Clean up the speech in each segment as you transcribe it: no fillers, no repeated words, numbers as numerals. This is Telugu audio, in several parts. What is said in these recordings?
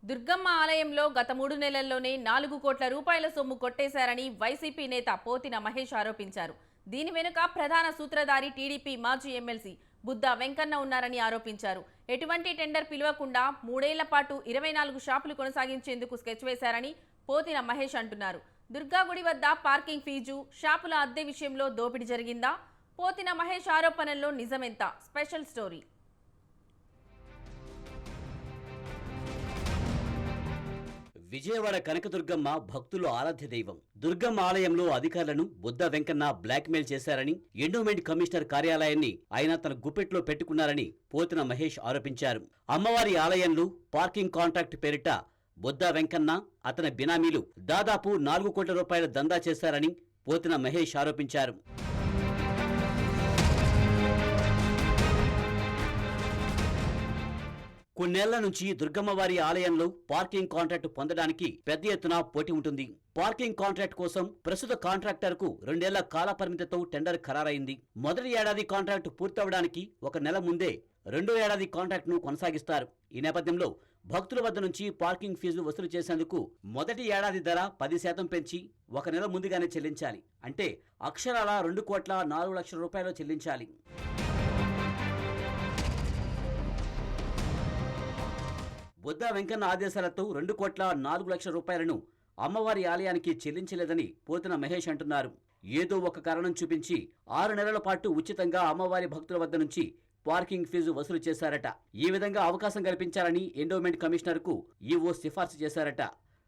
దుర్గమ్మ ఆలయంలో గత 3 నెలల్లోనే 4 కోట్ల రూపాయల సొమ్ము కొట్టేశారని వైసీపీ నేత పోతిన మహేష్ ఆరోపించారు. దీని వెనుక ప్రధాన సూత్రధారి టీడీపీ మాజీ ఎమ్మెల్సీ బుద్దా వెంకన్న ఉన్నారని ఆరోపించారు. ఎటువంటి టెండర్ పిలవకుండా 3 ఏళ్ల పాటు 24 షాపులు కొనసాగించేందుకు స్కెచ్ వేశారని పోతిన మహేష్ అంటున్నారు. దుర్గాగుడి వద్ద పార్కింగ్ ఫీజు, షాపుల అద్దె విషయంలో దోపిడీ జరిగిందా? పోతిన మహేష్ ఆరోపణల్లో నిజమెంత? Special story. విజయవాడ కనకదుర్గమ్మ భక్తులు ఆరాధ్య దైవం. దుర్గమ్మ ఆలయంలో అధికారులను బుద్దా వెంకన్న బ్లాక్మెయిల్ చేశారని, ఎండోమెంట్ కమిషనర్ కార్యాలయాన్ని ఆయన తన గుప్పెట్లో పెట్టుకున్నారని పోతిన మహేష్ ఆరోపించారు. అమ్మవారి ఆలయంలో పార్కింగ్ కాంట్రాక్ట్ పేరిట బుద్దా వెంకన్న, అతని బినామీలు దాదాపు 4 కోట్ల రూపాయల దందా చేశారని పోతిన మహేష్ ఆరోపించారు. కొన్నేళ్ల నుంచి దుర్గమ్మవారి ఆలయంలో పార్కింగ్ కాంట్రాక్ట్ పొందడానికి పెద్ద ఎత్తున పోటీ ఉంటుంది. పార్కింగ్ కాంట్రాక్ట్ కోసం ప్రస్తుత కాంట్రాక్టర్ కు 2 ఏళ్ల కాల పరిమితితో టెండర్ ఖరారైంది. మొదటి ఏడాది కాంట్రాక్ట్ పూర్తవడానికి 1 నెల ముందే రెండో ఏడాది కాంట్రాక్ట్ ను కొనసాగిస్తారు. ఈ నేపథ్యంలో భక్తుల వద్ద నుంచి పార్కింగ్ ఫీజు వసూలు చేసేందుకు మొదటి ఏడాది ధర 10% పెంచి 1 నెల ముందుగానే చెల్లించాలి. అంటే అక్షరాల 2 కోట్ల 4 లక్షల రూపాయలు చెల్లించాలి. బుద్దా వెంకన్న ఆదేశాలతో 2 కోట్ల 4 లక్షల రూపాయలను అమ్మవారి ఆలయానికి చెల్లించలేదని పోతిన మహేష్ అంటున్నారు. ఏదో ఒక కారణం చూపించి 6 నెలల పాటు ఉచితంగా అమ్మవారి భక్తుల వద్ద నుంచి పార్కింగ్ ఫీజు వసూలు చేశారట. ఈ విధంగా అవకాశం కల్పించాలని ఎండోమెంట్ కమిషనర్ కు ఈవో సిఫార్సు చేశారట.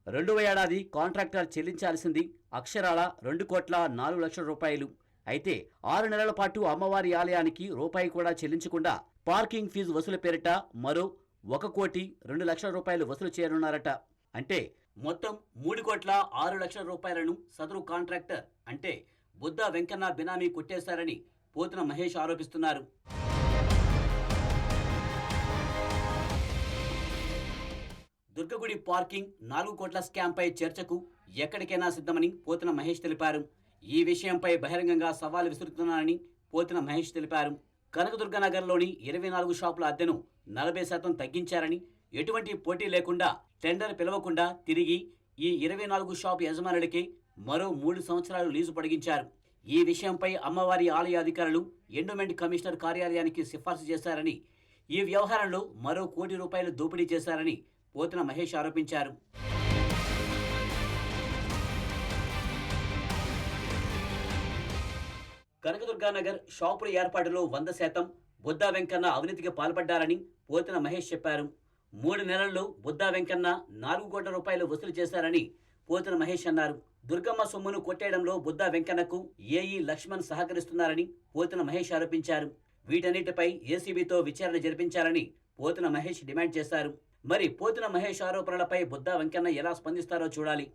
2వ ఏడాది కాంట్రాక్టర్ చెల్లించాల్సింది అక్షరాల 2 కోట్ల 4 లక్షల రూపాయలు. అయితే 6 నెలల పాటు అమ్మవారి ఆలయానికి రూపాయి కూడా చెల్లించకుండా పార్కింగ్ ఫీజు వసూలు పేరిట మరో 1 కోటి 2 లక్షల రూపాయలు వసూలు చేయనున్నారట. అంటే మొత్తం 3 కోట్ల 6 లక్షల రూపాయలను సదరు కాంట్రాక్టర్ అంటే బుద్దా వెంకన్న బినామీ కొట్టేశారని పోతిన మహేష్ ఆరోపిస్తున్నారు. దుర్గగుడి పార్కింగ్ 4 కోట్ల స్కామ్ పై చర్చకు ఎక్కడికైనా సిద్ధమని పోతిన మహేష్ తెలిపారు. ఈ విషయంపై బహిరంగంగా సవాల్ విసురుతున్నానని పోతిన మహేష్ తెలిపారు. కనకదుర్గ నగర్లోని 24 షాపుల అద్దెను 40% తగ్గించారని, ఎటువంటి పోటీ లేకుండా టెండర్ పిలవకుండా తిరిగి ఈ 24 షాపు యజమానులకి మరో 3 సంవత్సరాలు లీజు పొడిగించారు. ఈ విషయంపై అమ్మవారి ఆలయ అధికారులు ఎండోమెంట్ కమిషనర్ కార్యాలయానికి సిఫార్సు చేశారని, ఈ వ్యవహారంలో మరో 1 కోటి రూపాయలు దోపిడీ చేశారని పోతిన మహేష్ ఆరోపించారు. కనకదుర్గానగర్ షాపుల ఏర్పాటులో 100% బుద్దా వెంకన్న అవినీతికి పాల్పడ్డారని పోతిన మహేష్ చెప్పారు. 3 నెలల్లో బుద్దా వెంకన్న 4 కోట్ల రూపాయలు వసూలు చేశారని పోతిన మహేష్ అన్నారు. దుర్గమ్మ సొమ్మును కొట్టేయడంలో బుద్దా వెంకన్నకు ఏఈ లక్ష్మణ్ సహకరిస్తున్నారని పోతిన మహేష్ ఆరోపించారు. వీటన్నిటిపై ఏసీబీతో విచారణ జరిపించాలని పోతిన మహేష్ డిమాండ్ చేశారు. మరి పోతిన మహేష్ ఆరోపణలపై బుద్దా వెంకన్న ఎలా స్పందిస్తారో చూడాలి.